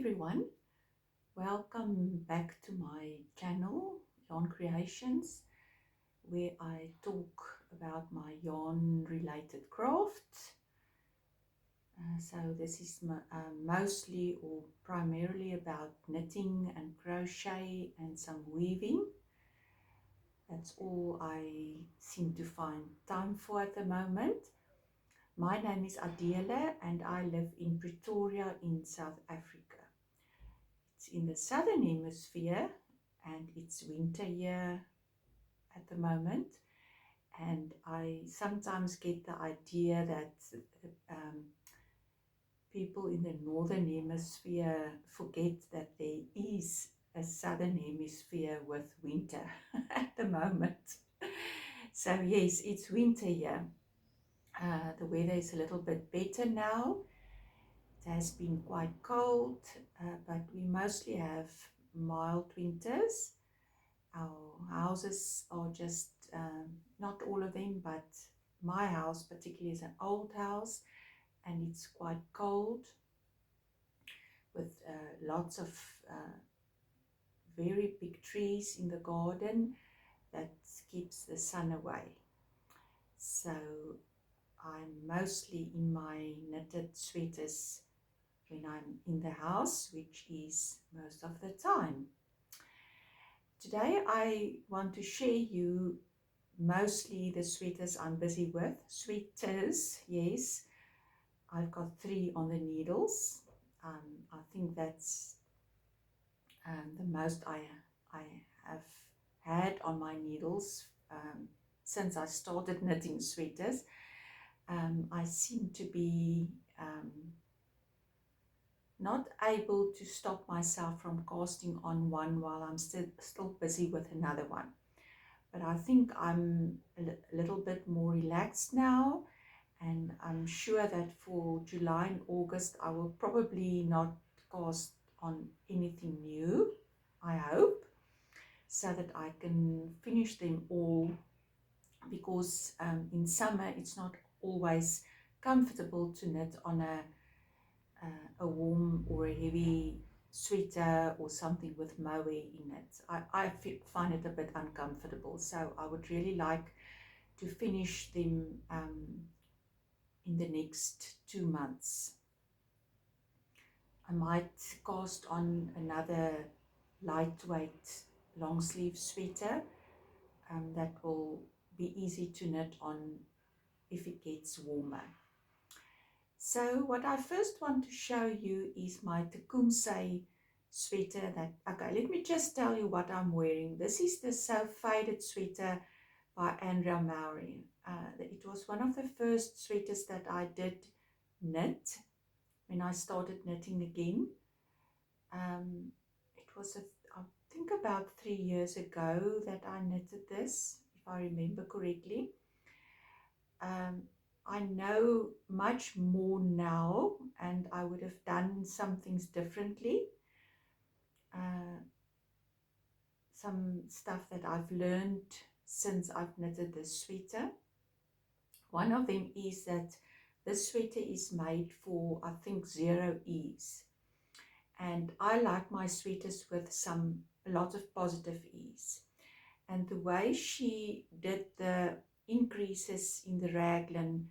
everyone, welcome back to my channel YarnCreations, where I talk about my yarn related crafts. So this is mostly or primarily about knitting and crochet and some weaving. That's all I seem to find time for at the moment. My name is Adela and I live in Pretoria in South Africa. It's in the southern hemisphere and it's winter here at the moment, and I sometimes get the idea that people in the northern hemisphere forget that there is a southern hemisphere with winter at the moment. So yes, it's winter here. The weather is a little bit better now. It has been quite cold, but we mostly have mild winters. Our houses are just, not all of them, but my house particularly is an old house and it's quite cold with lots of very big trees in the garden that keeps the sun away. So I'm mostly in my knitted sweaters when I'm in the house, which is most of the time. Today I want to share you mostly the sweaters I'm busy with. Sweaters, yes. I've got 3 on the needles. I think that's the most I have had on my needles since I started knitting sweaters. I seem to be not able to stop myself from casting on one while I'm still busy with another one. But I think I'm a little bit more relaxed now, and I'm sure that for July and August I will probably not cast on anything new, I hope, so that I can finish them all, because in summer it's not always comfortable to knit on a warm or a heavy sweater or something with mohair in it. I find it a bit uncomfortable, so I would really like to finish them in the next 2 months. I might cast on another lightweight long sleeve sweater that will be easy to knit on if it gets warmer. So what I first want to show you is my Tecumseh sweater. Okay, let me just tell you what I'm wearing. This is the So Faded sweater by Andrea Mowry. It was one of the first sweaters that I did knit when I started knitting again. It was, I think, about 3 years ago that I knitted this, if I remember correctly. I know much more now, and I would have done some things differently. Some stuff that I've learned since I've knitted this sweater. One of them is that this sweater is made for, I think, 0 ease. And I like my sweaters with a lot of positive ease. And the way she did the increases in the raglan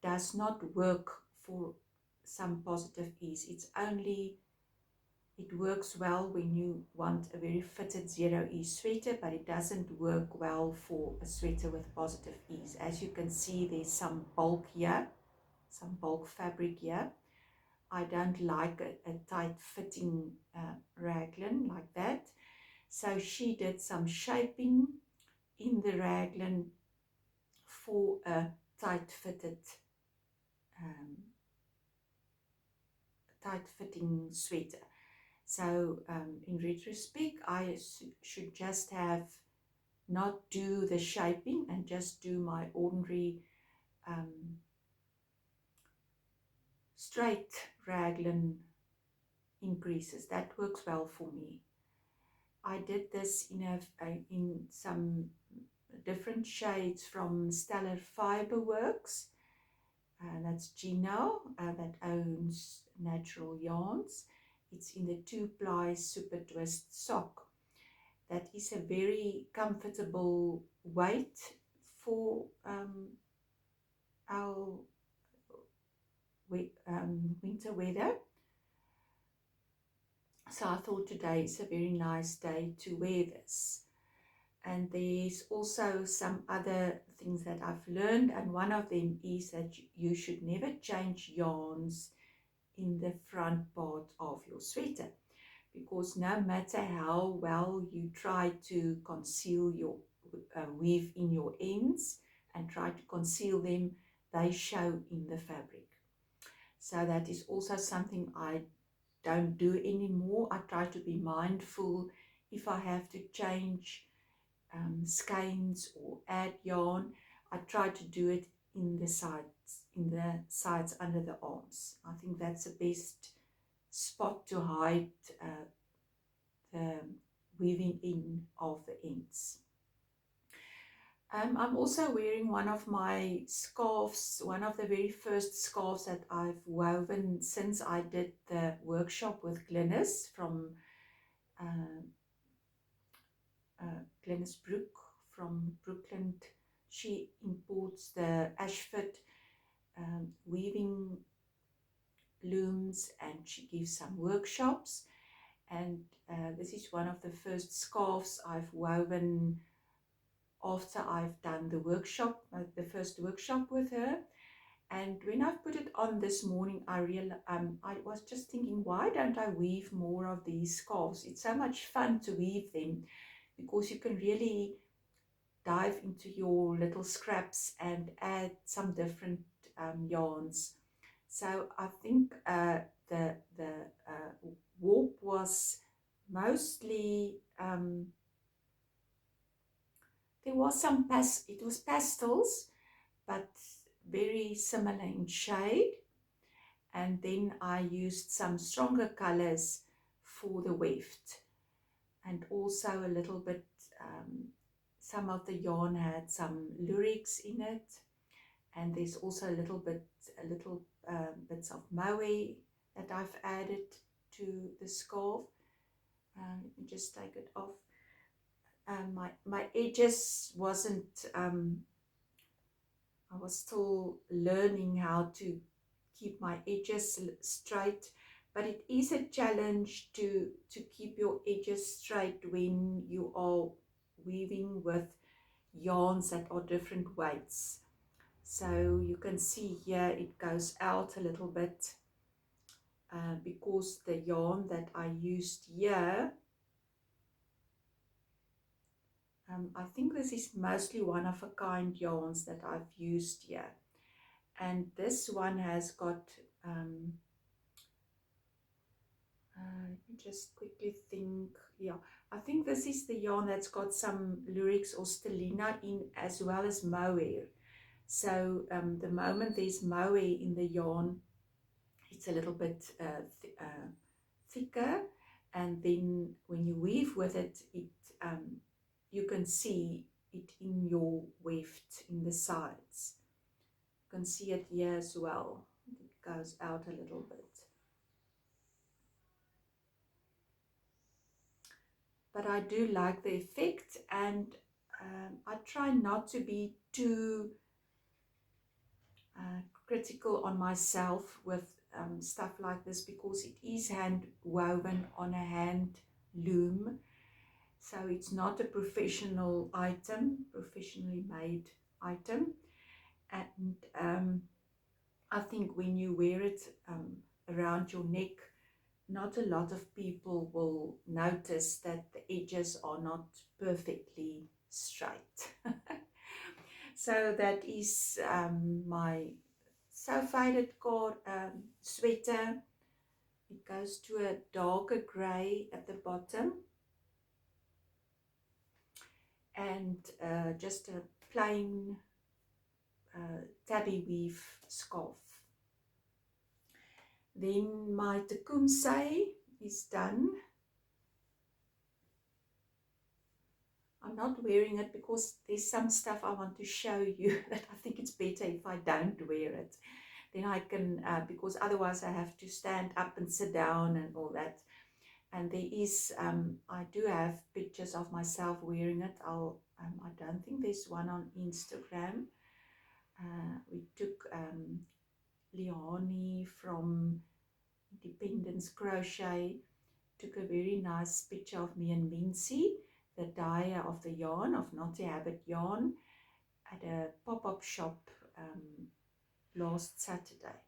does not work for some positive ease. It works well when you want a very fitted 0 ease sweater, but it doesn't work well for a sweater with positive ease. As you can see, there's some bulk here, some bulk fabric here. I don't like a tight fitting raglan like that. So she did some shaping in the raglan for a tight fitting sweater. So in retrospect, I should just have not do the shaping and just do my ordinary straight raglan increases. That works well for me. I did this in some different shades from Stellarfibreworks. That's Gino that owns Natural Yarns, it's in the 2-ply super twist sock. That is a very comfortable weight for our winter weather. So I thought today is a very nice day to wear this. And there's also some other things that I've learned, and one of them is that you should never change yarns in the front part of your sweater, because no matter how well you try to conceal your weave in your ends and try to conceal them, they show in the fabric. So that is also something I don't do anymore. I try to be mindful if I have to change skeins or add yarn. I try to do it in the sides under the arms. I think that's the best spot to hide the weaving in of the ends. I'm also wearing one of my scarves, one of the very first scarves that I've woven since I did the workshop with Glynis from Glynis Brook from Brooklyn. She imports the Ashford weaving looms, and she gives some workshops. And this is one of the first scarves I've woven after I've done the workshop, the first workshop with her. And when I put it on this morning, I was just thinking, why don't I weave more of these scarves? It's so much fun to weave them, because you can really dive into your little scraps and add some different yarns. So I think the warp was mostly there was some it was pastels, but very similar in shade. And then I used some stronger colors for the weft, and also a little bit some of the yarn had some lyrics in it, and there's also a little bits of moe that I've added to the scarf. Let me just take it off. My edges wasn't, I was still learning how to keep my edges straight, but it is a challenge to keep your edges straight when you are weaving with yarns that are different weights. So you can see here it goes out a little bit because the yarn that I used here, I think this is mostly Oneofakind yarns that I've used here, and this one has got let me just quickly think. Yeah, I think this is the yarn that's got some lyrics or stellina in, as well as mohair. So the moment there's mohair in the yarn, it's a little bit thicker, and then when you weave with it, you can see it in your weft in the sides. You can see it here as well. It goes out a little bit. But I do like the effect, and I try not to be too critical on myself with stuff like this, because it is hand woven on a hand loom, so it's not a professional item, professionally made item. And I think when you wear it around your neck, not a lot of people will notice that the edges are not perfectly straight. So that is my so faded sweater. It goes to a darker grey at the bottom, and just a plain tabby weave scarf. Then my Tecumseh is done. I'm not wearing it because there's some stuff I want to show you that I think it's better if I don't wear it. then I can, because otherwise I have to stand up and sit down and all that. And there is, I do have pictures of myself wearing it. I don't think there's one on Instagram. We took Leonie from Independence Crochet, took a very nice picture of me and Mincy, the dyer of the yarn, of Knottyhabit Yarn, at a pop-up shop last Saturday.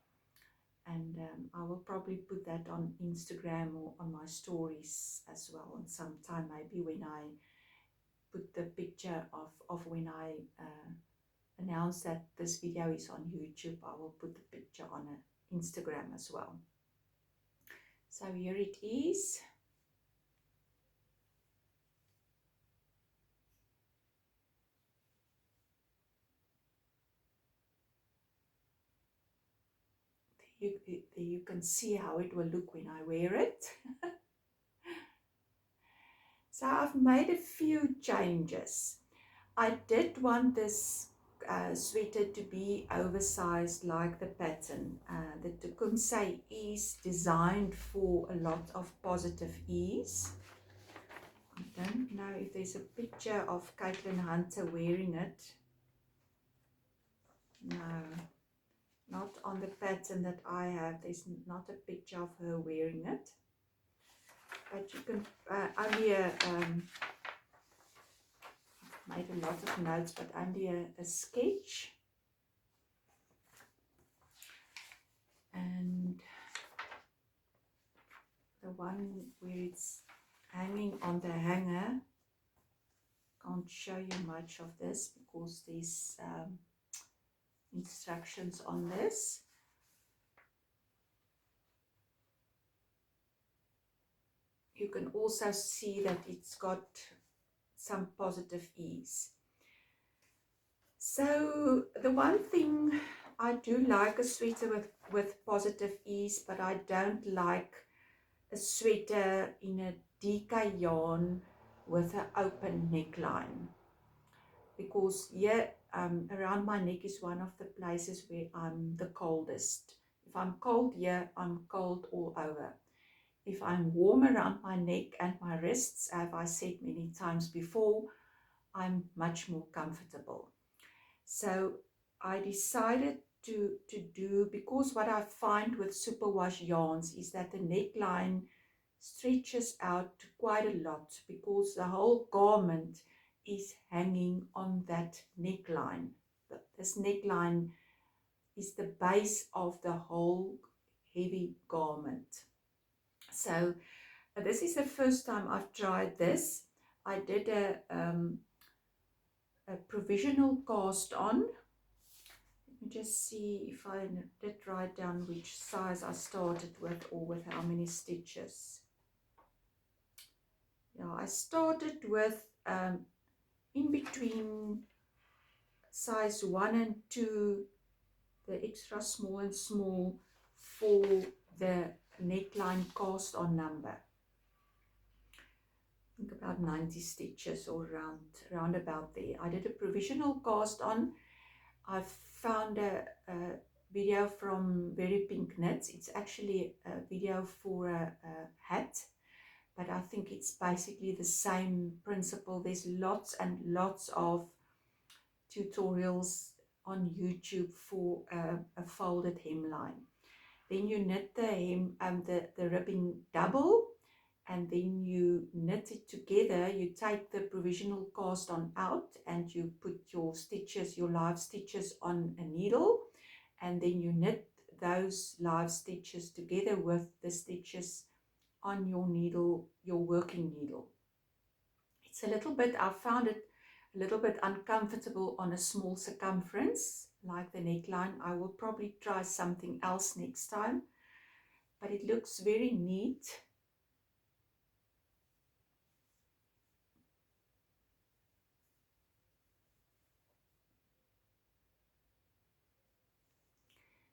And I will probably put that on Instagram or on my stories as well, and sometime maybe when I put the picture of when I announce that this video is on YouTube, I will put the picture on Instagram as well. So here it is. You can see how it will look when I wear it. So I've made a few changes. I did want this sweater to be oversized like the pattern. The Tecumseh is designed for a lot of positive ease. I don't know if there's a picture of Caitlin Hunter wearing it. No, not on the pattern that I have. There's not a picture of her wearing it. But you can only made a lot of notes, but only a sketch. And the one where it's hanging on the hanger, can't show you much of this because there's instructions on this. You can also see that it's got some positive ease. So the one thing, I do like a sweater with positive ease, but I don't like a sweater in a DK yarn with an open neckline, because here around my neck is one of the places where I'm the coldest. If I'm cold here, I'm cold all over. If I'm warm around my neck and my wrists, as I said many times before, I'm much more comfortable. So I decided to do, because what I find with superwash yarns is that the neckline stretches out quite a lot, because the whole garment is hanging on that neckline. This neckline is the base of the whole heavy garment. So this is the first time I've tried this. I did a provisional cast on. Let me just see if I did write down which size I started with, or with how many stitches. Yeah, I started with in between size 1 and 2, the extra small and small, for the neckline cast on number. I think about 90 stitches or around about there. I did a provisional cast on. I found a video from Very Pink Knits. It's actually a video for a hat, but I think it's basically the same principle. There's lots and lots of tutorials on YouTube for a folded hemline. Then you knit the hem and the ribbing double, and then you knit it together. You take the provisional cast on out and you put your stitches, your live stitches, on a needle, and then you knit those live stitches together with the stitches on your needle, your working needle. It's a little bit, I found it a little bit uncomfortable on a small circumference like the neckline. I will probably try something else next time, but it looks very neat.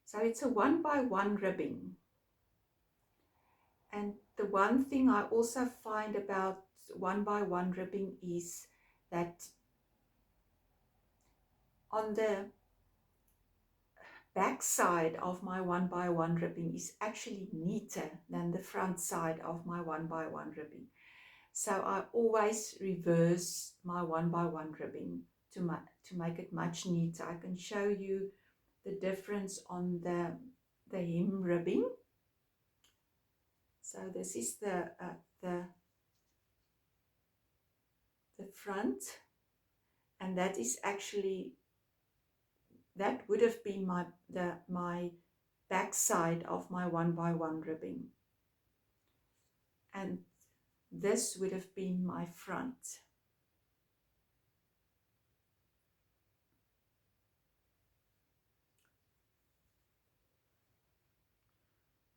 So it's a 1x1 ribbing. And the one thing I also find about 1x1 ribbing is that on the back side of my 1x1 ribbing is actually neater than the front side of my 1x1 ribbing. So I always reverse my 1x1 ribbing to make it much neater. I can show you the difference on the hem ribbing. So this is the front, and that is actually, that would have been my back side of my 1x1 ribbing, and this would have been my front.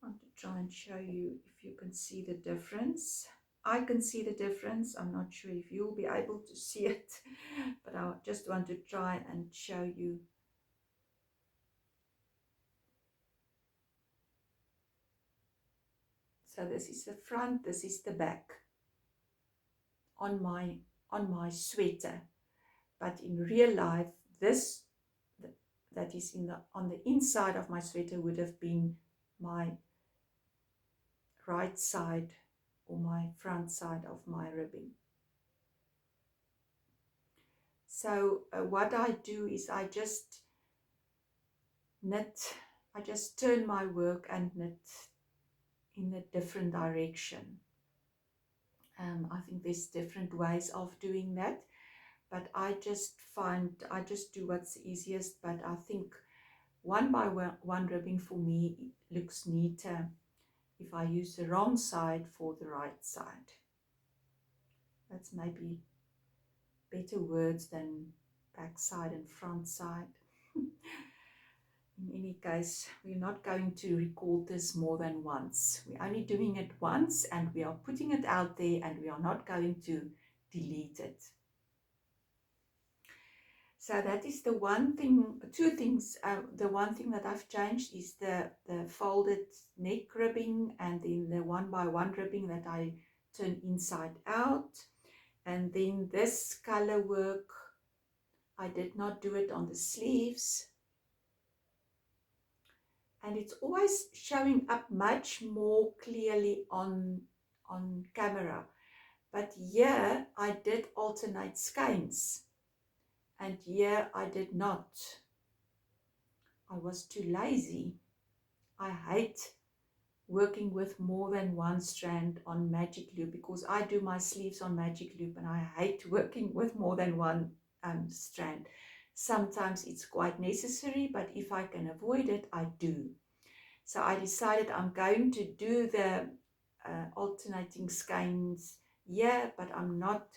I want to try and show you if you can see the difference. I can see the difference. I'm not sure if you'll be able to see it, but I just want to try and show you. So this is the front, this is the back on my sweater. But in real life, this that is on the inside of my sweater would have been my right side or my front side of my ribbing. So what I do is I just knit, I just turn my work and knit in a different direction. I think there's different ways of doing that, but I just do what's easiest. But I think 1x1 ribbing for me looks neater if I use the wrong side for the right side. That's maybe better words than back side and front side. In any case, we're not going to record this more than once. We're only doing it once, and we are putting it out there, and we are not going to delete it. So that is the one thing, two things. The one thing that I've changed is the folded neck ribbing, and then the 1x1 ribbing that I turn inside out. And then this color work, I did not do it on the sleeves. And it's always showing up much more clearly on camera. But here I did alternate skeins, and here I did not. I was too lazy. I hate working with more than one strand on magic loop, because I do my sleeves on magic loop, and I hate working with more than one strand. Sometimes it's quite necessary, but if I can avoid it, I do. So I decided I'm going to do the alternating skeins here, but I'm not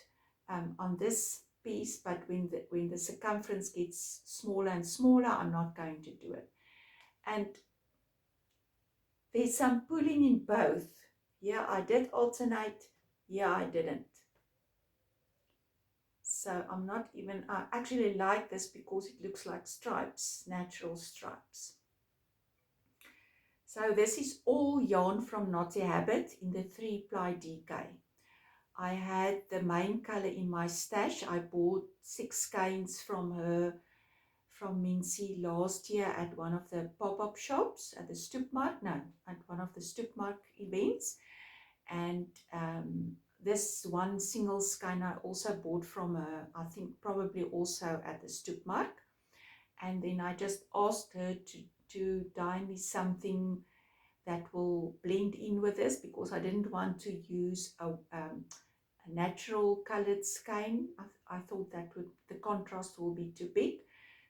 on this piece. But when the circumference gets smaller and smaller, I'm not going to do it. And there's some pulling in both. Yeah, I did alternate. Yeah, I didn't. So I'm not even, I actually like this because it looks like stripes, natural stripes. So this is all yarn from Knottyhabit in the 3-ply DK. I had the main color in my stash. I bought 6 skeins from her, from Mincy last year at one of the pop-up shops at the Stoepmark, no, at one of the Stoepmark events. And this one single skein I also bought from her, I think probably also at the Stoepmark. And then I just asked her to dye me something that will blend in with this, because I didn't want to use a natural colored skein. I thought that the contrast will be too big.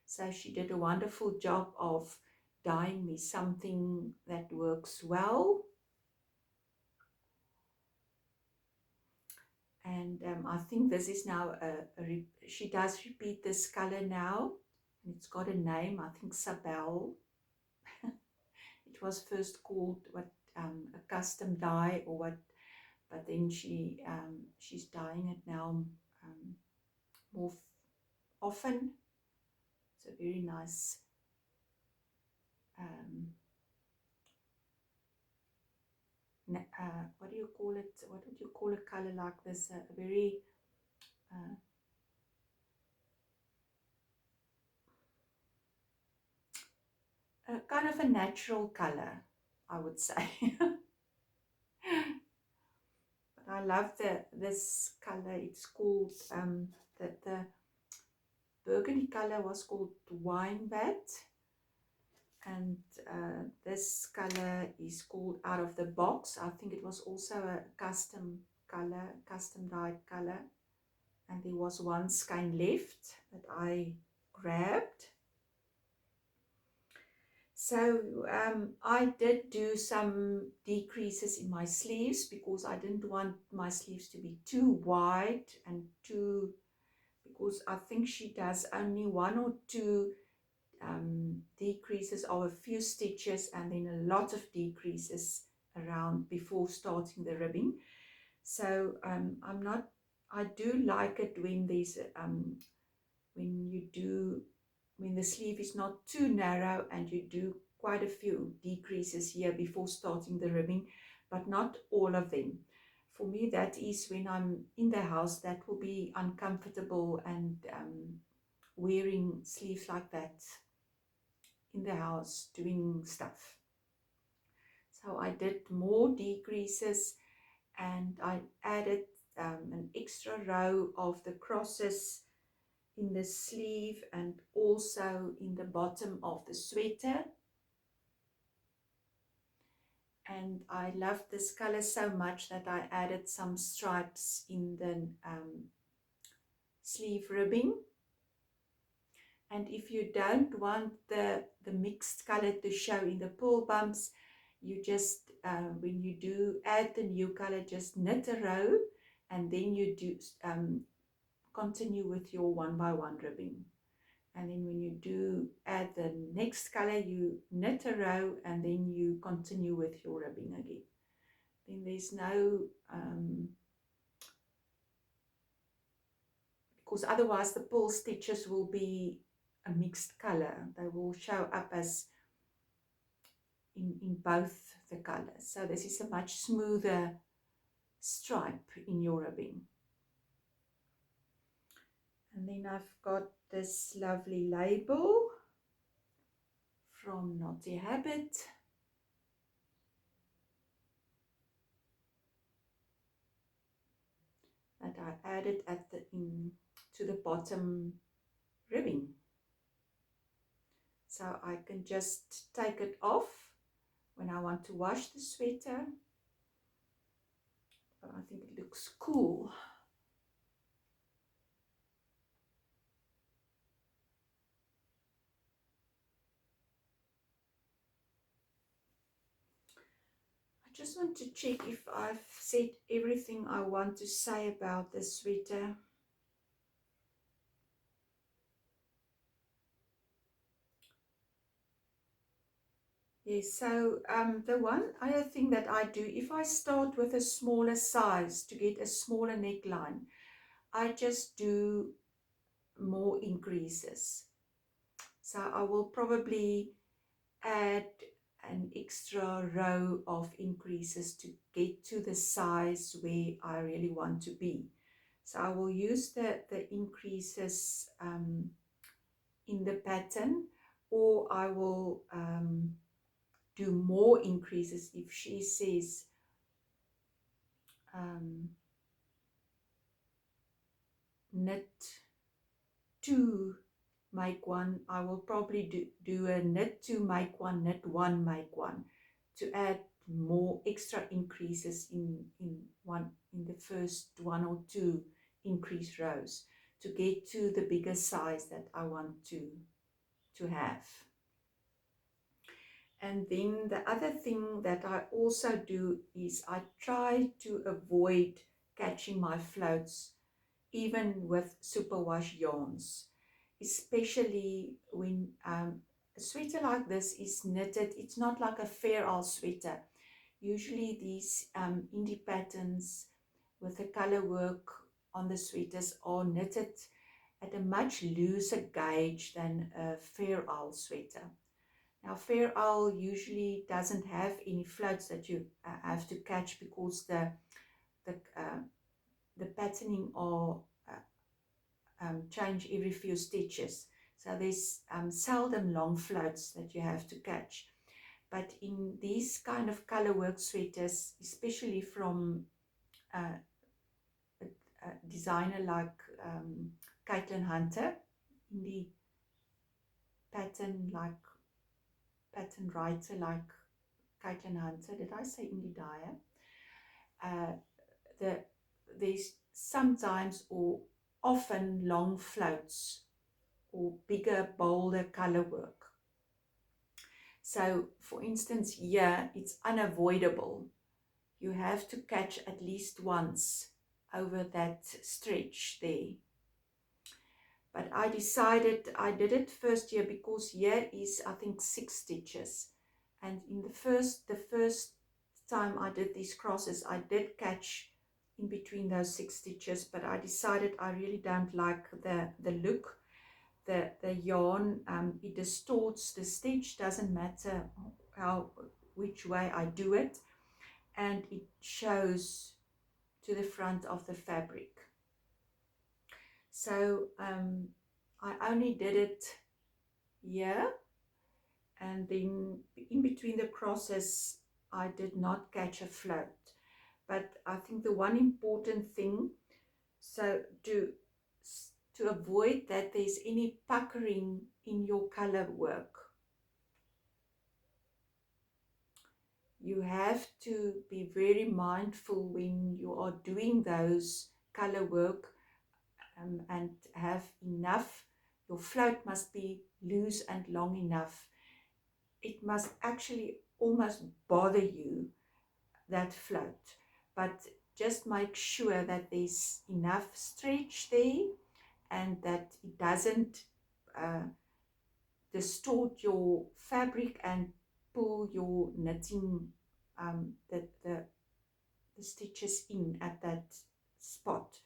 So she did a wonderful job of dyeing me something that works well. And I think this is now she does repeat this color now, and it's got a name, I think Sabelle. It was first called a custom dye or what, but then she's dyeing it now more often. It's a very nice what do you call it? What would you call a color like this? A very kind of a natural color, I would say. But I love this color. It's called the burgundy color was called wine bat, and this color is called out of the box. I think it was also a custom color, custom dyed color, and there was one skein left that I grabbed. So I did do some decreases in my sleeves because I didn't want my sleeves to be too wide and too, because I think she does only one or two decreases of a few stitches and then a lot of decreases around before starting the ribbing. So I do like it when there's when the sleeve is not too narrow and you do quite a few decreases here before starting the ribbing, but not all of them. For me, that is when I'm in the house, that will be uncomfortable, and wearing sleeves like that in the house doing stuff. So I did more decreases, and I added an extra row of the crosses in the sleeve and also in the bottom of the sweater. And I love this color so much that I added some stripes in the sleeve ribbing. And if you don't want the mixed color to show in the pull bumps, you just, when you do add the new color, just knit a row, and then you do continue with your 1x1 ribbing. And then when you do add the next color, you knit a row and then you continue with your ribbing again. Then there's no, because otherwise the pull stitches will be a mixed color. They will show up as in both the colors. So this is a much smoother stripe in your ribbing. And then I've got this lovely label from Knottyhabit. That I added at the to the bottom ribbing. So I can just take it off when I want to wash the sweater. But I think it looks cool. I just want to check if I've said everything I want to say about this sweater. Yes, so the one other thing that I do, if I start with a smaller size to get a smaller neckline, I just do more increases. So I will probably add an extra row of increases to get to the size where I really want to be. So I will use the increases in the pattern, or I will do more increases if she says knit 2, make 1. I will probably do a knit 2, make 1, knit 1, make 1 to add more extra increases in the first 1 or 2 increase rows to get to the bigger size that I want to have. And then the other thing that I also do is I try to avoid catching my floats even with superwash yarns, especially when a sweater like this is knitted. It's not like a fair owl sweater. Usually these indie patterns with the color work on the sweaters are knitted at a much looser gauge than a fair owl sweater. Now, fair owl usually doesn't have any floats that you have to catch because the patterning are change every few stitches. So there's seldom long floats that you have to catch. But in these kind of color work sweaters, especially from a designer like Caitlin Hunter, in the pattern writer like Caitlin Hunter, did I say indie dyer? There's sometimes or often long floats or bigger, bolder color work. So, for instance, here it's unavoidable. You have to catch at least once over that stretch there. But I decided I did it first year because here is, I think, 6 stitches. And in the first time I did these crosses, I did catch in between those 6 stitches, but I decided I really don't like the look. The yarn, it distorts the stitch, doesn't matter which way I do it, and it shows to the front of the fabric. So I only did it here, and then in between the crosses I did not catch a float. But I think the one important thing, so to avoid that there's any puckering in your color work, you have to be very mindful when you are doing those color work, and have enough. Your float must be loose and long enough. It must actually almost bother you, that float, but just make sure that there's enough stretch there and that it doesn't distort your fabric and pull your knitting, the stitches in at that spot.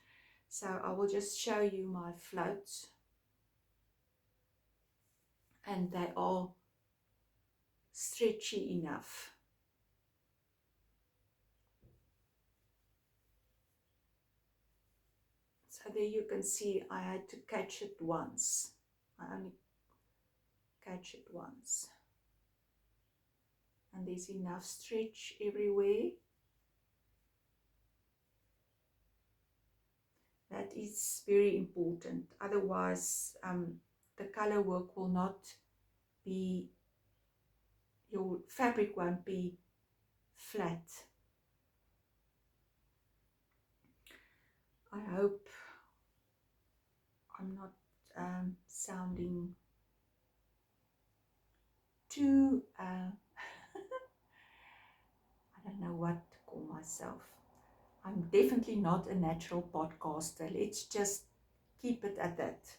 So I will just show you my floats, and they are stretchy enough. So there you can see I had to catch it once. I only catch it once. And there's enough stretch everywhere. That is very important. Otherwise, the color work will not be, your fabric won't be flat. I hope I'm not sounding too, I don't know what to call myself. I'm definitely not a natural podcaster. Let's just keep it at that.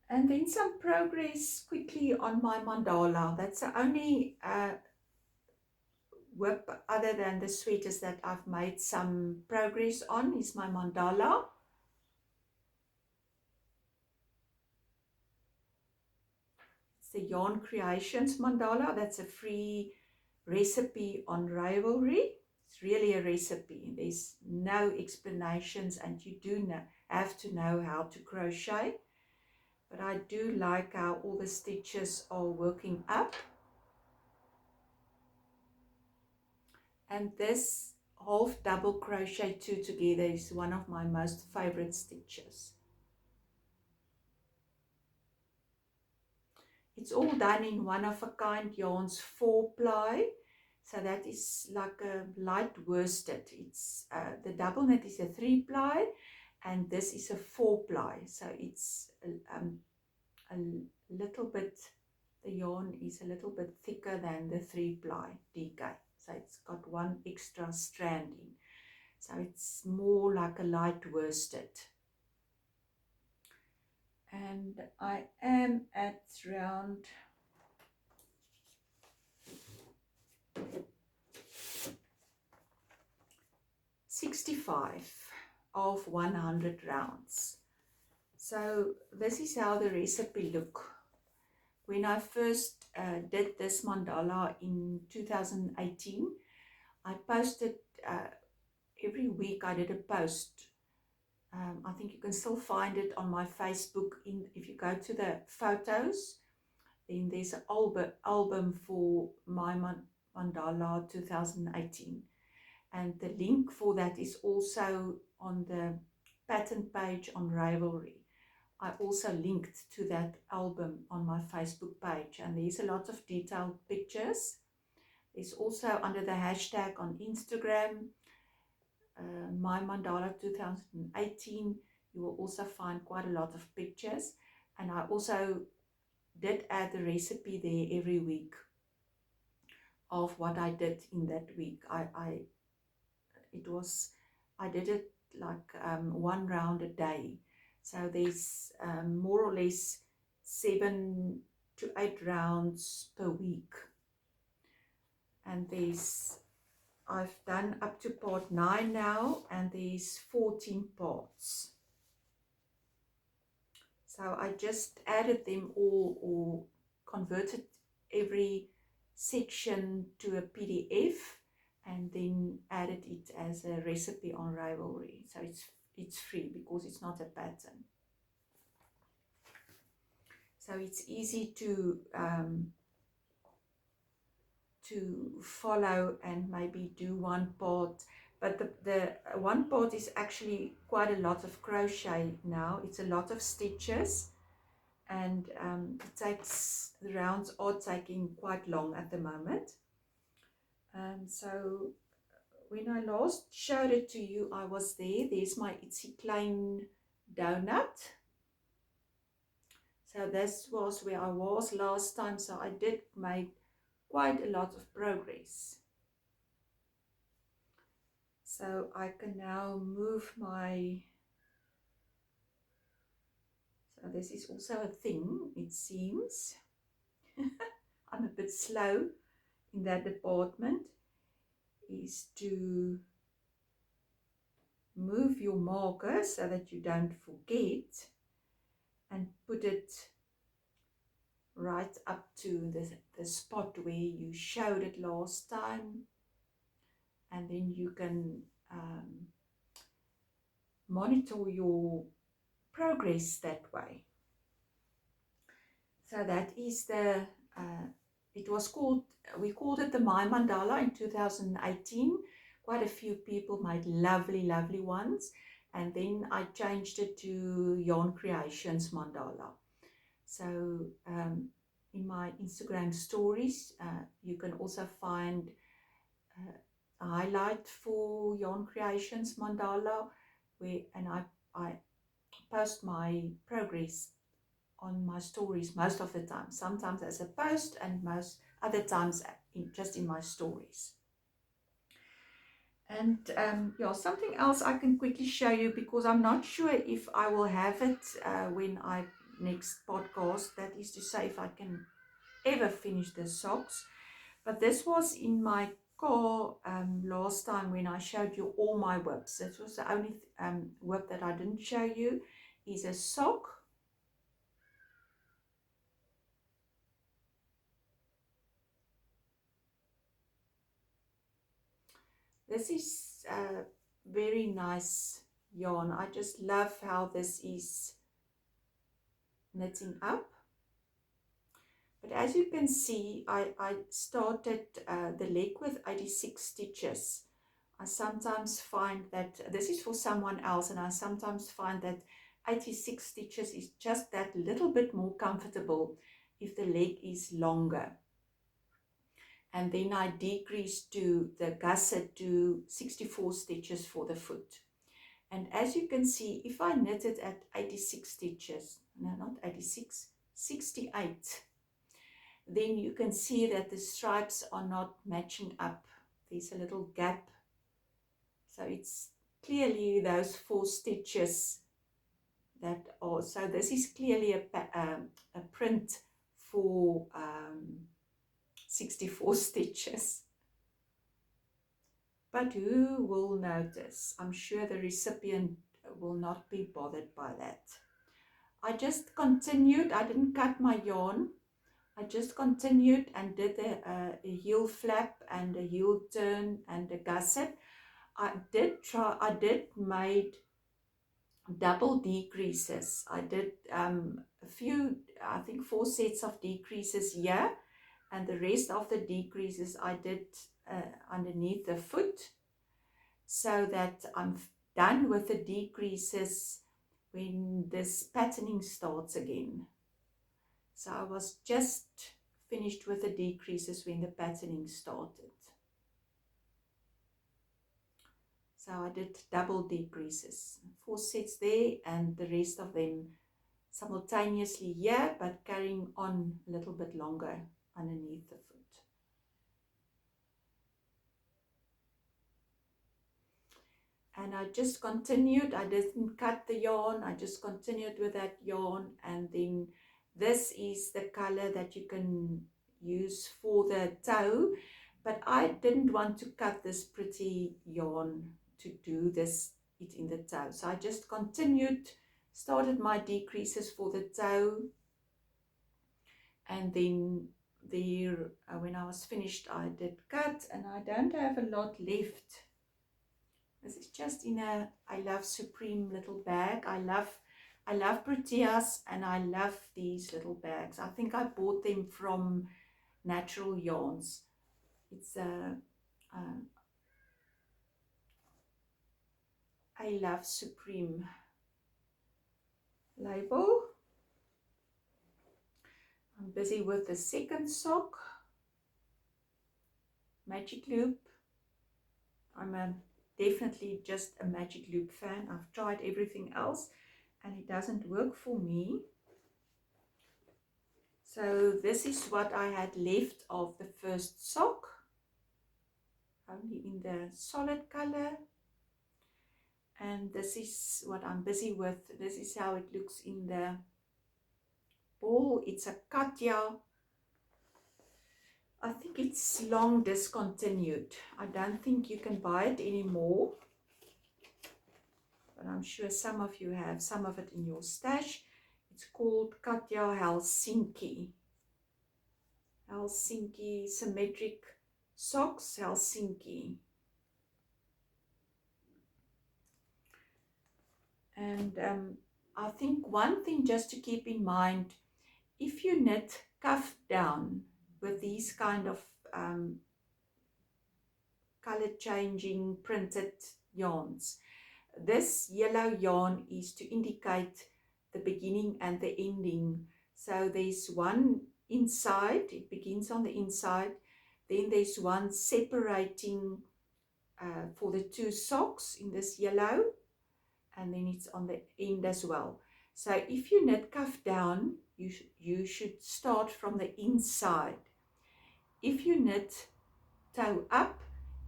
And then some progress quickly on my mandala. That's the only work other than the sweaters that I've made some progress on is my mandala. It's the YarnCreations mandala. That's a free recipe on Ravelry. It's really a recipe. There's no explanations, and you do have to know how to crochet. But I do like how all the stitches are working up. And this half double crochet 2 together is one of my most favorite stitches. It's all done in Oneofakind Yarns 4-ply. So that is like a light worsted. It's the double knit is a 3-ply, and this is a 4-ply. So it's a little bit, the yarn is a little bit thicker than the 3-ply DK. So it's got one extra strand in. So it's more like a light worsted. And I am at round 65 of 100 rounds. So this is how the recipe look. When I first did this mandala in 2018, I posted every week. I did a post I think you can still find it on my Facebook. If you go to the photos, then there's an album for my mandala 2018, and the link for that is also on the pattern page on Ravelry. I also linked to that album on my Facebook page, and there's a lot of detailed pictures. There's also under the hashtag on Instagram, my mandala 2018, you will also find quite a lot of pictures, and I also did add the recipe there every week of what I did in that week. I did it like one round a day, so there's more or less 7 to 8 rounds per week, and I've done up to part 9 now, and there's 14 parts. So I just added them all, or converted every section to a PDF, and then added it as a recipe on Ravelry. So it's free because it's not a pattern. So it's easy to follow and maybe do one part. But the one part is actually quite a lot of crochet now. It's a lot of stitches, and the rounds are taking quite long at the moment. So when I last showed it to you, I was there. There's my Itsy Klein donut. So this was where I was last time. So I did make quite a lot of progress. So I can now move my, so this is also a thing, it seems. I'm a bit slow in that department, is to move your marker so that you don't forget, and put it right up to the spot where you showed it last time, and then you can monitor your progress that way. So that is we called it the My Mandala in 2018. Quite a few people made lovely ones, and then I changed it to YarnCreations Mandala. So in my Instagram stories, you can also find a highlight for YarnCreations Mandala, and I post my progress on my stories most of the time, sometimes as a post, and most other times just in my stories. And yeah, something else I can quickly show you, because I'm not sure if I will have it when I next podcast, that is to say if I can ever finish the socks. But this was in my car last time when I showed you all my whips. This was the only whip that I didn't show you, is a sock. This is a very nice yarn. I just love how this is knitting up. But as you can see, I started the leg with 86 stitches. I sometimes find that this is for someone else, and I sometimes find that 86 stitches is just that little bit more comfortable if the leg is longer. And then I decreased to the gusset to 64 stitches for the foot. And as you can see, if I knit it at 86 stitches, no, not 86, 68, then you can see that the stripes are not matching up. There's a little gap. So it's clearly those 4 stitches that are, so this is clearly a print for 64 stitches. But who will notice? I'm sure the recipient will not be bothered by that. I just continued. I didn't cut my yarn. I just continued and did a heel flap and a heel turn and a gusset. I did made double decreases. I did a few, I think 4 sets of decreases here, and the rest of the decreases I did underneath the foot, so that I'm done with the decreases when this patterning starts again. So I was just finished with the decreases when the patterning started. So I did double decreases, 4 sets there, and the rest of them simultaneously here, but carrying on a little bit longer underneath the foot. And I just continued. I didn't cut the yarn, I just continued with that yarn. And then this is the color that you can use for the toe, but I didn't want to cut this pretty yarn to do this it in the toe, so I just continued, started my decreases for the toe, and then there when I was finished I did cut, and I don't have a lot left. This is just in a I Love Supreme little bag. I love Proteas, and I love these little bags. I think I bought them from Natural Yarns. It's a I Love Supreme label. I'm busy with the second sock, Magic Loop. I'm definitely just a Magic Loop fan. I've tried everything else and it doesn't work for me. So this is what I had left of the first sock, only in the solid color. And this is what I'm busy with. This is how it looks in the ball. It's a Katia. I think it's long discontinued. I don't think you can buy it anymore, but I'm sure some of you have some of it in your stash. It's called Katia Helsinki. Helsinki Symmetric Socks, Helsinki. And I think one thing just to keep in mind, if you knit cuff down with these kind of color changing printed yarns, this yellow yarn is to indicate the beginning and the ending. So there's one inside, it begins on the inside, then there's one separating for the two socks in this yellow, and then it's on the end as well. So if you knit cuff down, you should start from the inside. If you knit toe up,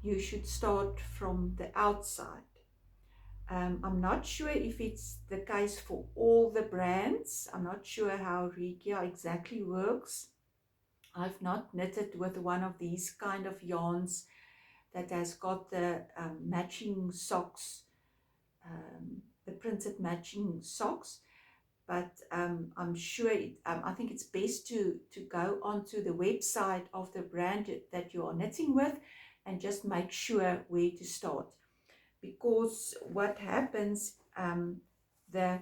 you should start from the outside. I'm not sure if it's the case for all the brands. I'm not sure how Regia exactly works. I've not knitted with one of these kind of yarns that has got the matching socks, the printed matching socks, but I'm sure I think it's best to go onto the website of the brand that you are knitting with and just make sure where to start. Because what happens, the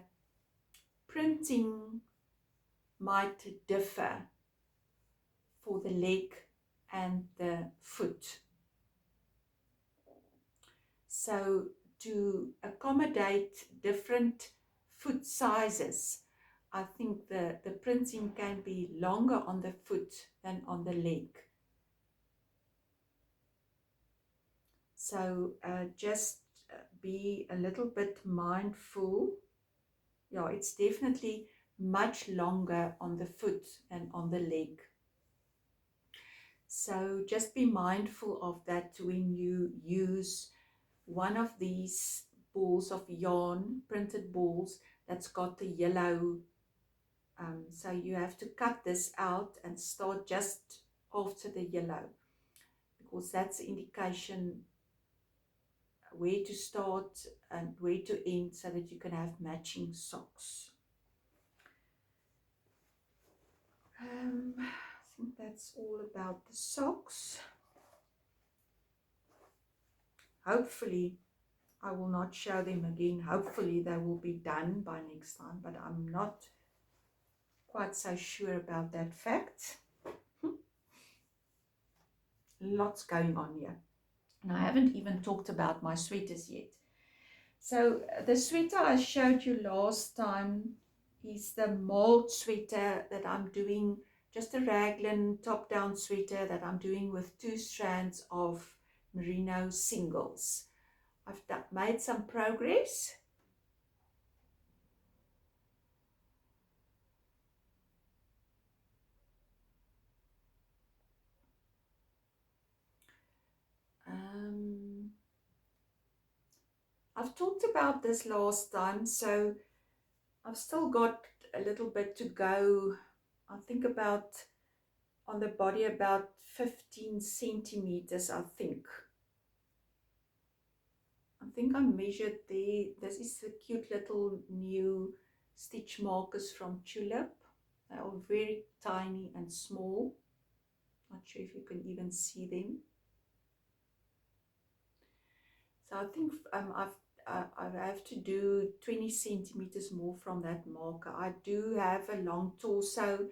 printing might differ for the leg and the foot. So to accommodate different foot sizes, I think the printing can be longer on the foot than on the leg. So just be a little bit mindful. Yeah, it's definitely much longer on the foot than on the leg. So just be mindful of that when you use one of these balls of yarn, printed balls, that's got the yellow. So you have to cut this out and start just after the yellow, because that's the indication where to start and where to end, so that you can have matching socks. I think that's all about the socks. Hopefully I will not show them again. Hopefully they will be done by next time, but I'm not quite so sure about that fact. Lots going on here. And I haven't even talked about my sweaters yet. So the sweater I showed you last time is the Marled sweater that I'm doing, just a raglan top-down sweater that I'm doing with 2 strands of merino singles. I've made some progress. I've talked about this last time, so I've still got a little bit to go. I think about on the body about 15 centimeters, I think I measured there. This is the cute little new stitch markers from Tulip. They are very tiny and small. Not sure if you can even see them. So I think I have to do 20 centimeters more from that marker. I do have a long torso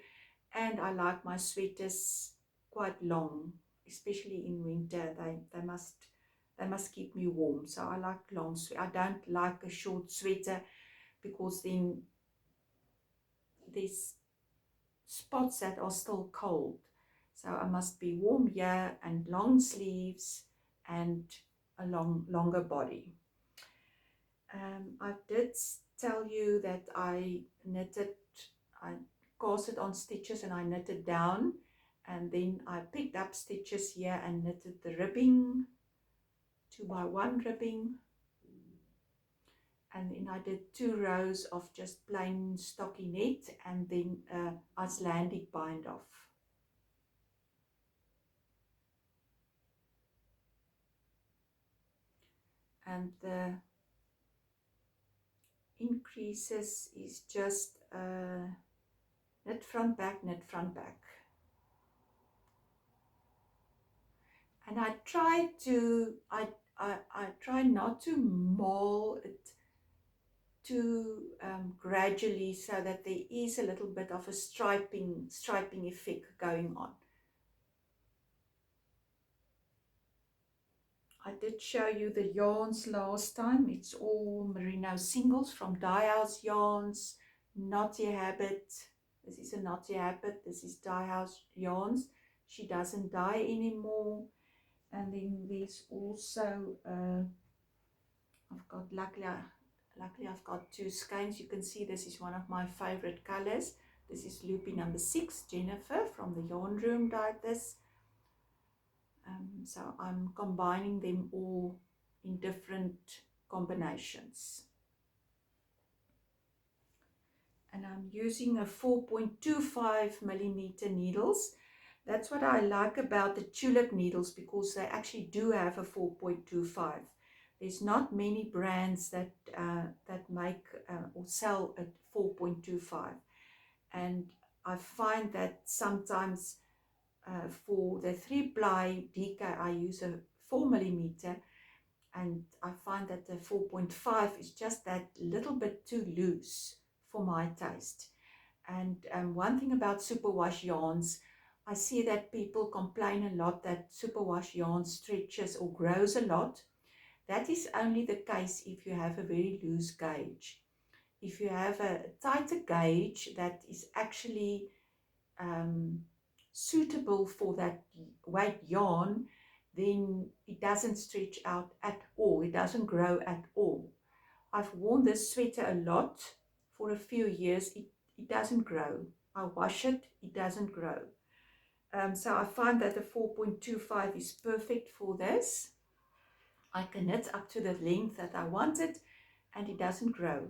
and I like my sweaters quite long, especially in winter. They must keep me warm. So I like long sweater. I don't like a short sweater because then there's spots that are still cold. So I must be warm here and long sleeves and a longer body. I did tell you that I cast it on stitches and I knitted down, and then I picked up stitches here and knitted the ribbing, 2x1 ribbing, and then I did 2 rows of just plain stockinette and then Icelandic bind off. And the increases is just knit front back, knit front back. And I try not to maul it too gradually, so that there is a little bit of a striping effect going on. I did show you the yarns last time. It's all merino singles from Dye House Yarns, Knottyhabit. This is a Knottyhabit. This is Dye House Yarns. She doesn't dye anymore. And then there's also I've got luckily I've got 2 skeins. You can see this is one of my favorite colors. This is Loopy number 6. Jennifer from the yarn room dyed this. So I'm combining them all in different combinations. And I'm using a 4.25 millimeter needles. That's what I like about the Tulip needles, because they actually do have a 4.25. There's not many brands that make or sell at 4.25, and I find that sometimes for the 3-ply DK I use a 4 millimeter, and I find that the 4.5 is just that little bit too loose for my taste. And one thing about superwash yarns, I see that people complain a lot that superwash yarn stretches or grows a lot. That is only the case if you have a very loose gauge. If you have a tighter gauge that is actually suitable for that weight yarn, then it doesn't stretch out at all. It doesn't grow at all. I've worn this sweater a lot for a few years. It doesn't grow. I wash it, it doesn't grow. So I find that the 4.25 is perfect for this. I can knit up to the length that I want it, and it doesn't grow.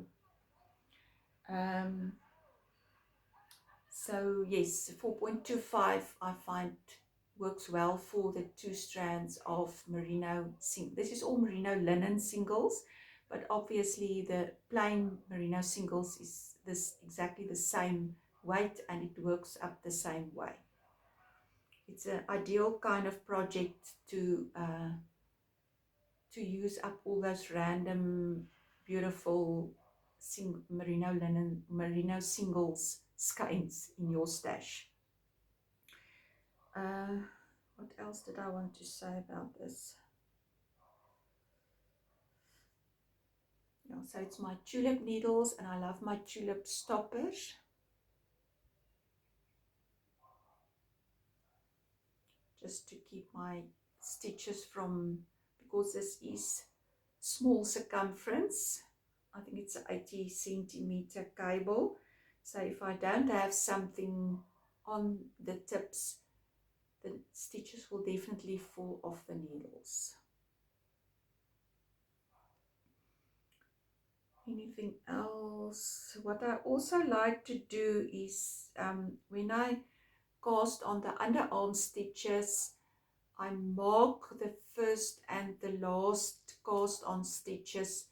So yes, 4.25 I find works well for the 2 strands of merino. This is all merino linen singles, but obviously the plain merino singles is this exactly the same weight, and it works up the same way. It's an ideal kind of project to to use up all those random beautiful merino singles skeins in your stash. What else did I want to say about this? Yeah, so it's my tulip needles, and I love my tulip stoppers. Just to keep my stitches from, because this is small circumference, I think it's an 80 centimeter cable, so if I don't have something on the tips, the stitches will definitely fall off the needles. Anything else? What I also like to do is when I cast on the underarm stitches, I mark the first and the last cast on stitches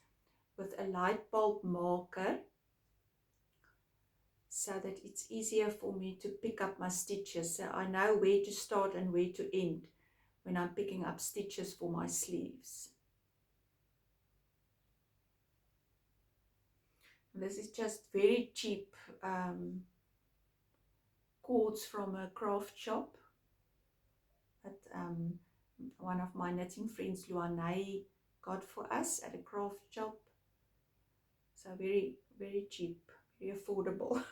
with a light bulb marker, so that it's easier for me to pick up my stitches, so I know where to start and where to end when I'm picking up stitches for my sleeves. This is just very cheap cords from a craft shop that one of my knitting friends, Luanay, got for us at a craft shop. So very, very cheap, very affordable.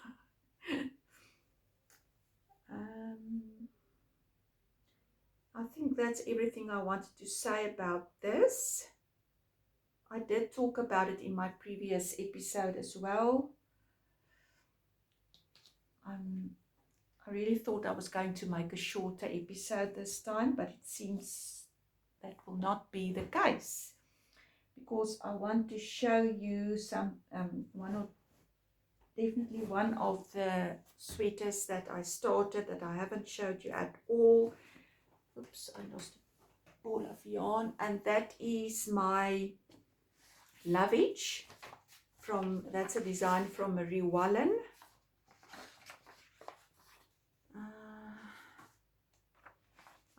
I think that's everything I wanted to say about this. I did talk about it in my previous episode as well. I really thought I was going to make a shorter episode this time, but it seems that will not be the case, because I want to show you some definitely one of the sweaters that I started that I haven't showed you at all. Oops, I lost a ball of yarn, and that is my Lovage that's a design from Wallin.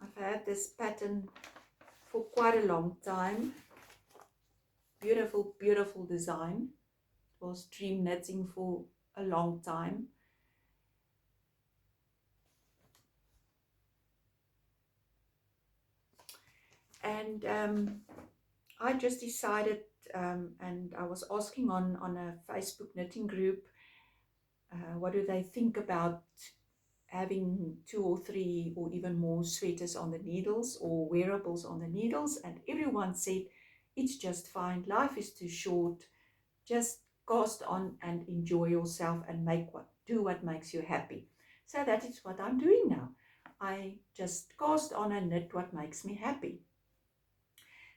I've had this pattern for quite a long time. Beautiful, beautiful design. It was dream knitting for a long time. And I just decided, and I was asking on a Facebook knitting group, what do they think about having 2 or 3 or even more sweaters on the needles or wearables on the needles, and everyone said it's just fine, life is too short, just cast on and enjoy yourself and do what makes you happy. So that is what I'm doing now. I just cast on and knit what makes me happy.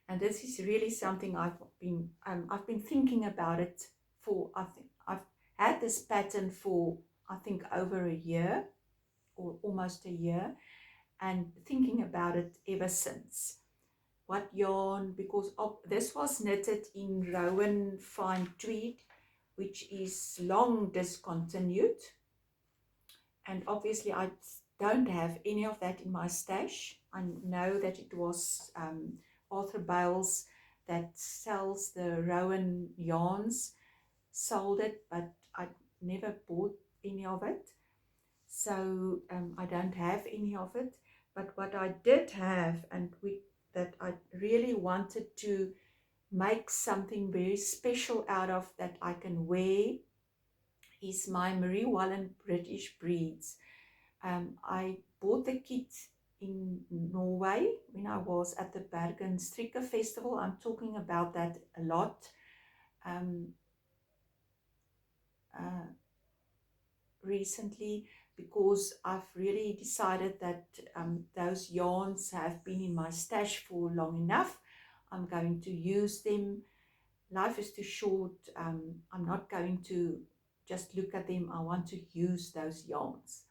And this is really something I've been thinking about it for, I think I've had this pattern for, I think, over a year or almost a year, and thinking about it ever since. What yarn, because this was knitted in Rowan fine tweed, which is long discontinued, and obviously I don't have any of that in my stash. I know that it was Arthur Bales that sells the Rowan yarns sold it, but I never bought any of it, so I don't have any of it. But what I did have, and that I really wanted to make something very special out of that I can wear, is my Marie Wallin Britishbreeds. I bought the kit in Norway when I was at the Bergen Strikker Festival. I'm talking about that a lot recently, because I've really decided that those yarns have been in my stash for long enough. I'm going to use them. Life is too short. I'm not going to just look at them. I want to use those yarns.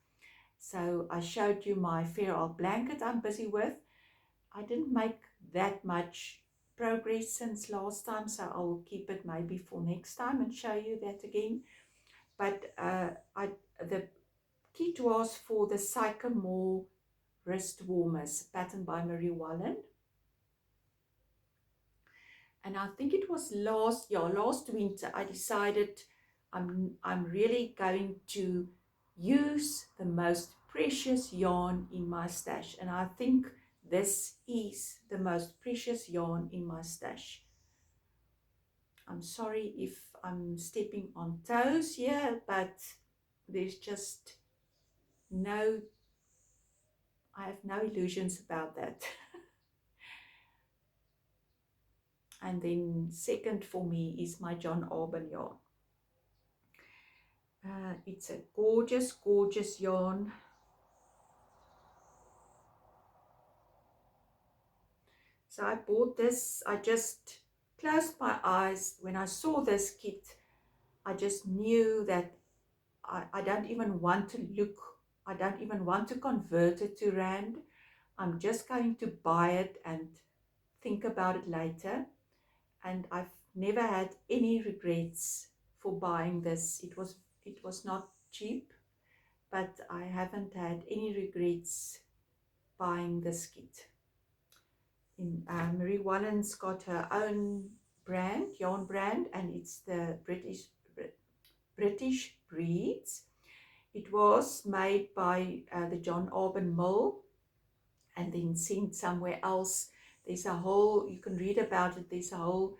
So I showed you my Fair Old blanket I'm busy with. I didn't make that much progress since last time, so I'll keep it maybe for next time and show you that again. But the kit was for the Sycamore wrist warmers, patterned by Marie Wallin. And I think it was last winter, I decided I'm really going to use the most precious yarn in my stash. And I think this is the most precious yarn in my stash. I'm sorry if I'm stepping on toes here, but there's just no, I have no illusions about that. And then second for me is my John Arbon yarn. It's a gorgeous, gorgeous yarn. So I bought this, I just closed my eyes. When I saw this kit, I just knew that I don't even want to look, I don't even want to convert it to Rand. I'm just going to buy it and think about it later. And I've never had any regrets for buying this. It was not cheap, but I haven't had any regrets buying this kit. Marie Wallin's got her own brand, yarn brand, and it's the Britishbreeds. It was made by the John Arbon Mill and then sent somewhere else. There's a whole, you can read about it, there's a whole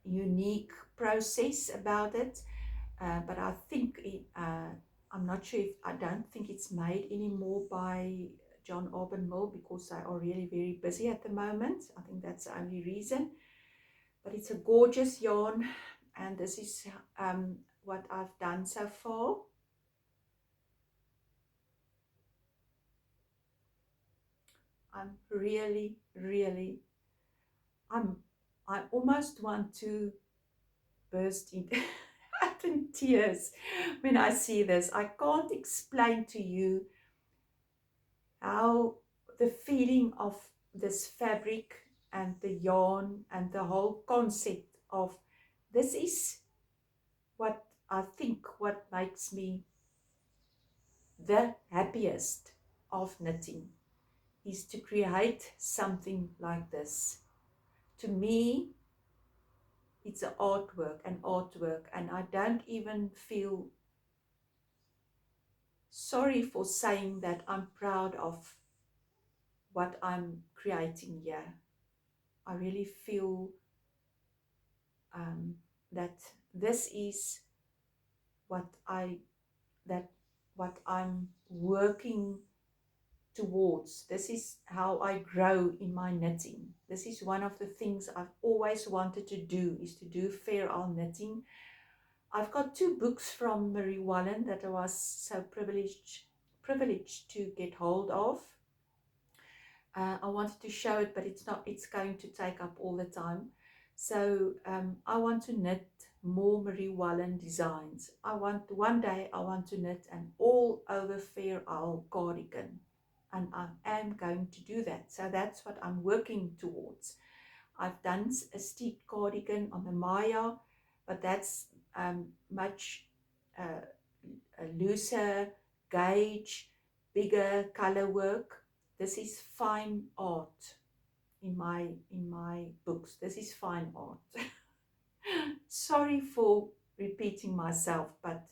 unique process about it. But I think, I'm not sure if, I don't think it's made anymore by John Arbon Mill because they are really very busy at the moment. I think that's the only reason. But it's a gorgeous yarn, and this is what I've done so far. I'm really, really, I almost want to burst into in tears when I see this. I can't explain to you how the feeling of this fabric and the yarn and the whole concept of this is what I think what makes me the happiest of knitting, is to create something like this. To me, it's an artwork, and I don't even feel sorry for saying that I'm proud of what I'm creating here. I really feel that this is what what I'm working towards. This is how I grow in my knitting. This is one of the things I've always wanted to do, is to do fair isle knitting. I've got 2 books from Marie Wallin that I was so privileged to get hold of. I wanted to show it, but it's going to take up all the time. So I want to knit more Marie Wallin designs. One day I want to knit an all over Fair Isle cardigan, and I am going to do that. So that's what I'm working towards. I've done a steep cardigan on the Maya, but that's much looser gauge, bigger color work. This is fine art in my books. This is fine art. Sorry for repeating myself, but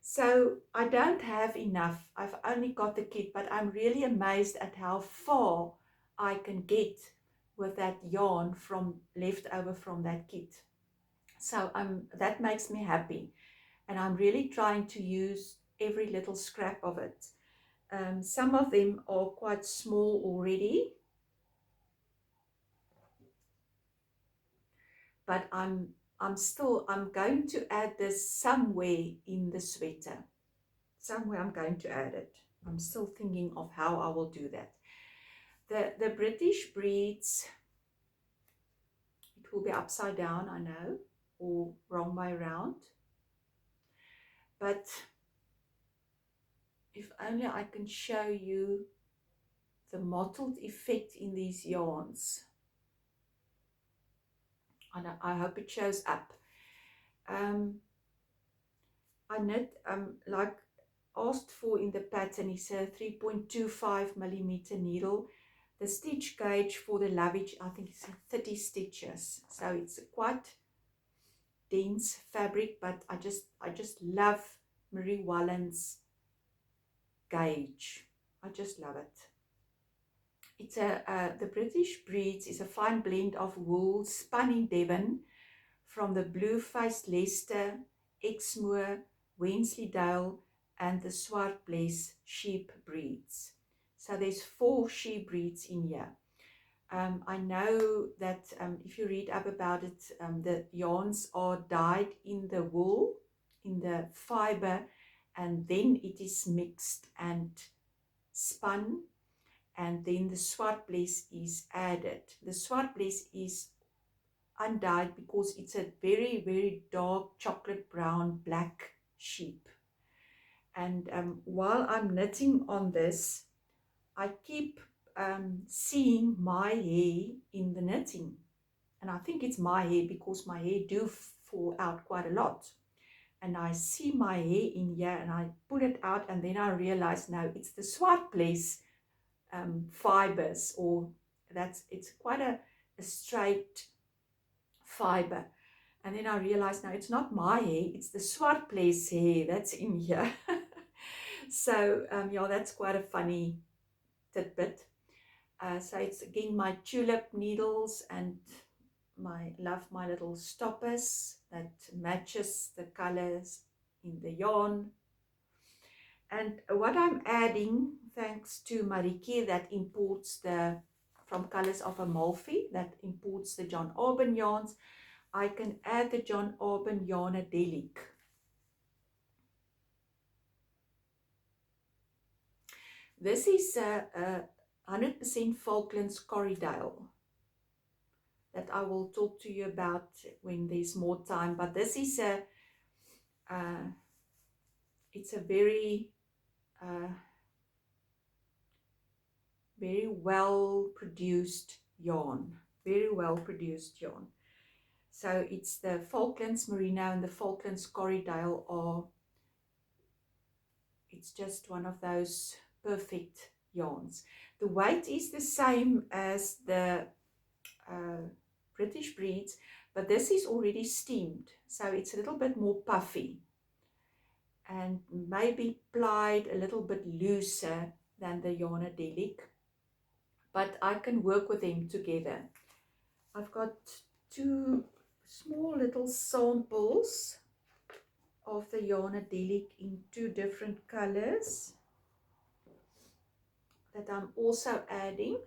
so I don't have enough. I've only got the kit, but I'm really amazed at how far I can get with that yarn from left over from that kit. So that makes me happy, and I'm really trying to use every little scrap of it. Some of them are quite small already, but I'm going to add this somewhere in the sweater. Somewhere I'm going to add it. I'm still thinking of how I will do that. The Britishbreeds, it will be upside down, I know, or wrong way around. But if only I can show you the mottled effect in these yarns. I hope it shows up. I knit like asked for in the pattern is a 3.25 millimeter needle. The stitch gauge for the Lovage, I think it's 30 stitches, so it's quite dense fabric, but I just love Marie Wallin's gauge. I just love it. It's the Britishbreeds is a fine blend of wool spun in Devon from the blue-faced Leicester, Exmoor, Wensleydale and the Swartbles sheep breeds. So there's 4 sheep breeds in here. I know that if you read up about it, the yarns are dyed in the wool, in the fiber, and then it is mixed and spun, and then the Swartbles is added. The Swartbles is undyed because it's a very, very dark chocolate brown black sheep. And while I'm knitting on this, I keep seeing my hair in the knitting, and I think it's my hair because my hair do fall out quite a lot, and I see my hair in here and I pull it out, and then I realize now it's the Swartbles fibers, or it's quite a straight fiber, and then I realize now it's not my hair, it's the Swartbles hair that's in here. So yeah, that's quite a funny tidbit. So it's again my tulip needles, and love my little stoppers that matches the colors in the yarn. And what I'm adding, thanks to Mariki that imports from Colors of Amalfi, that imports the John Arbon yarns, I can add the John Arbon Yarnadelic. This is a 100% Falklands Corriedale that I will talk to you about when there's more time. But this is it's a very very well produced yarn, very well produced yarn. So it's the Falklands Merino and the Falklands Corriedale it's just one of those perfect yarns. The weight is the same as the Britishbreeds, but this is already steamed, so it's a little bit more puffy and maybe plied a little bit looser than the Yarnadelic, but I can work with them together. I've got 2 small little samples of the Yarnadelic in 2 different colors that I'm also adding.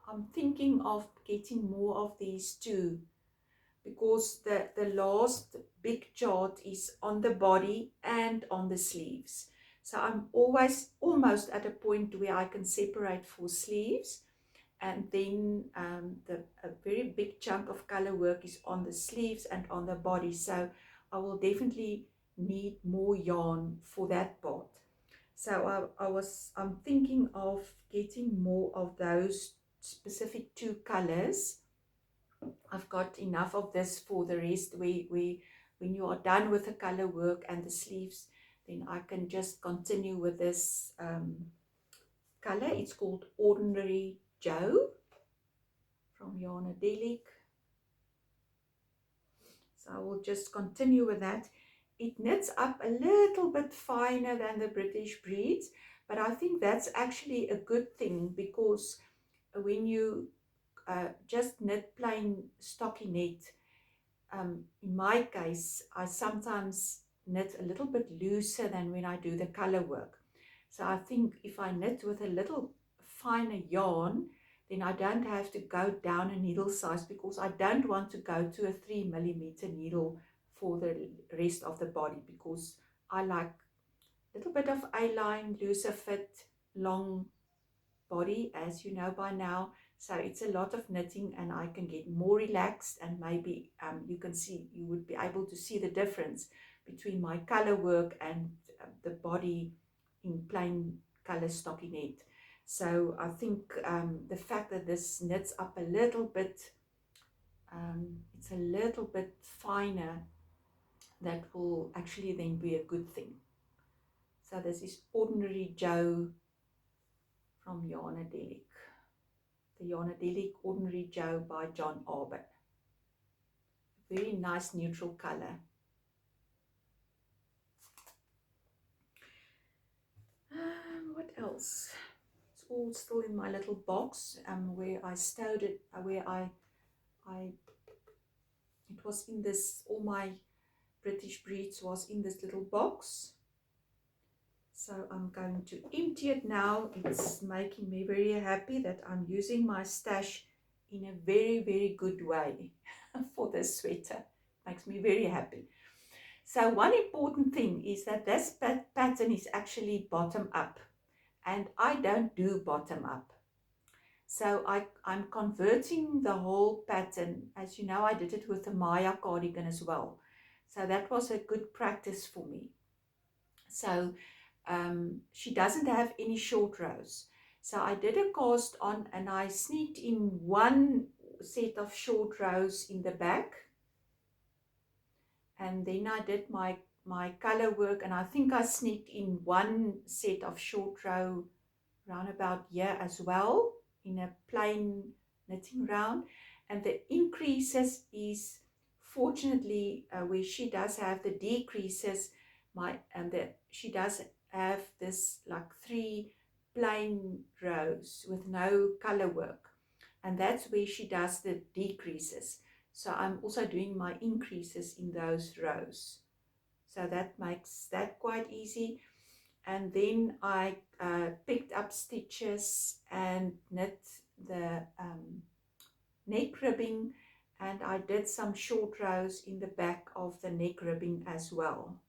I'm thinking of getting more of these too, because the last big chart is on the body and on the sleeves. So I'm almost at a point where I can separate for sleeves, and then a very big chunk of color work is on the sleeves and on the body. So I will definitely need more yarn for that part. So I'm thinking of getting more of those specific 2 colors. I've got enough of this for the rest. When you are done with the color work and the sleeves, then I can just continue with this color. It's called Ordinary Joe from Yarnadelic. So I will just continue with that. It knits up a little bit finer than the Britishbreeds, but I think that's actually a good thing, because when you just knit plain stockinette, in my case, I sometimes knit a little bit looser than when I do the color work. So I think if I knit with a little finer yarn, then I don't have to go down a needle size, because I don't want to go to a 3mm needle for the rest of the body, because I like a little bit of A-line, looser fit, long body, as you know by now. So it's a lot of knitting, and I can get more relaxed, and maybe you would be able to see the difference between my color work and the body in plain color stockinette. So I think the fact that this knits up a little bit, it's a little bit finer, that will actually then be a good thing. So this is Ordinary Joe from Yarnadelic. The Yarnadelic Ordinary Joe by John Arbon. Very nice neutral color. What else? It's all still in my little box where I stowed it, it was in this, all my Britishbreeds was in this little box. So I'm going to empty it now. It's making me very happy that I'm using my stash in a very, very good way for this sweater. Makes me very happy. So one important thing is that this pattern is actually bottom up, and I don't do bottom up. So I'm converting the whole pattern. As you know, I did it with the Maya cardigan as well. So that was a good practice for me. So she doesn't have any short rows. So I did a cast on and I sneaked in one set of short rows in the back. And then I did my color work, and I think I sneaked in one set of short row round about here as well in a plain knitting round. And the increases is fortunately where she does have the decreases, she does have this like 3 plain rows with no color work, and that's where she does the decreases. So I'm also doing my increases in those rows. So that makes that quite easy. And then I picked up stitches and knit the neck ribbing, and I did some short rows in the back of the neck ribbing as well.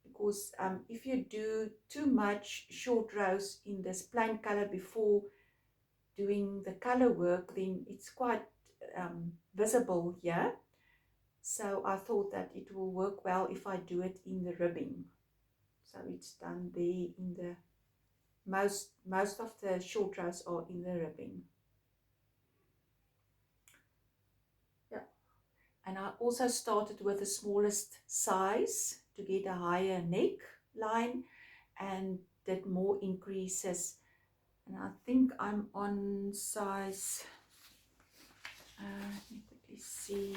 Because if you do too much short rows in this plain color before doing the color work, then it's quite visible here. So I thought that it will work well if I do it in the ribbing. So it's done there in the most of the short rows are in the ribbing. Yeah. And I also started with the smallest size to get a higher neck line and did more increases. And I think I'm on size, let me quickly see.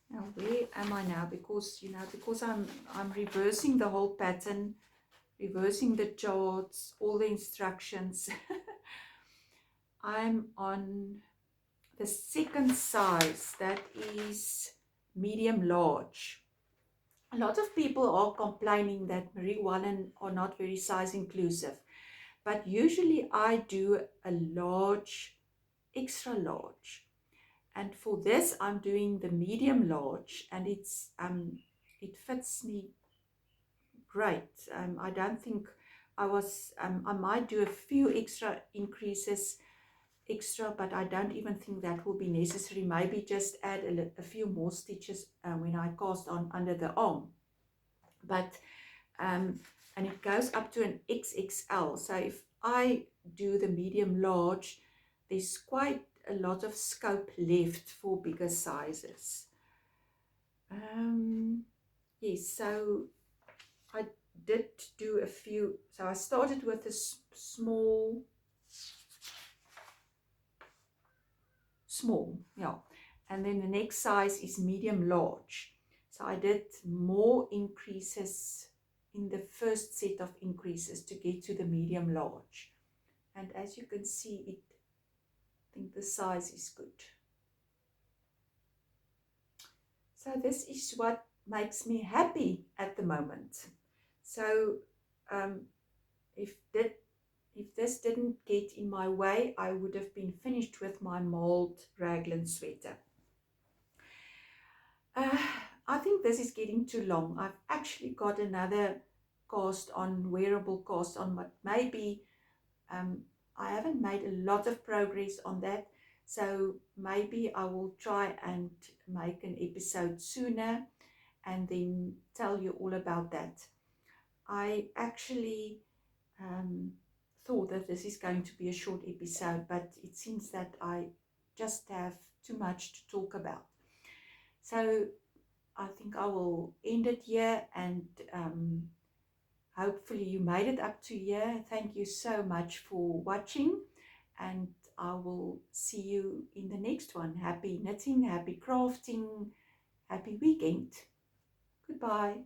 Now where am I now? Because because I'm reversing the whole pattern, reversing the charts, all the instructions. I'm on the second size, that is medium large. A lot of people are complaining that Marie Wallin are not very size inclusive, but usually I do a large, extra large. And for this, I'm doing the medium large, and it's it fits me great. I don't think I might do a few extra increases but I don't even think that will be necessary. Maybe just add a few more stitches when I cast on under the arm. But and it goes up to an XXL. So if I do the medium large, there's quite a lot of scope left for bigger sizes. Yes, so I did do a few. So I started with a small, yeah, and then the next size is medium large. So I did more increases in the first set of increases to get to the medium large, and as you can see, I think the size is good. So this is what makes me happy at the moment. So if this didn't get in my way, I would have been finished with my Marled raglan sweater. I think this is getting too long. I've actually got another cast on, wearable cast on, but maybe I haven't made a lot of progress on that. So maybe I will try and make an episode sooner and then tell you all about that. I actually thought that this is going to be a short episode, but it seems that I just have too much to talk about. So I think I will end it here, and hopefully you made it up to here. Thank you so much for watching, and I will see you in the next one. Happy knitting, happy crafting, happy weekend. Goodbye.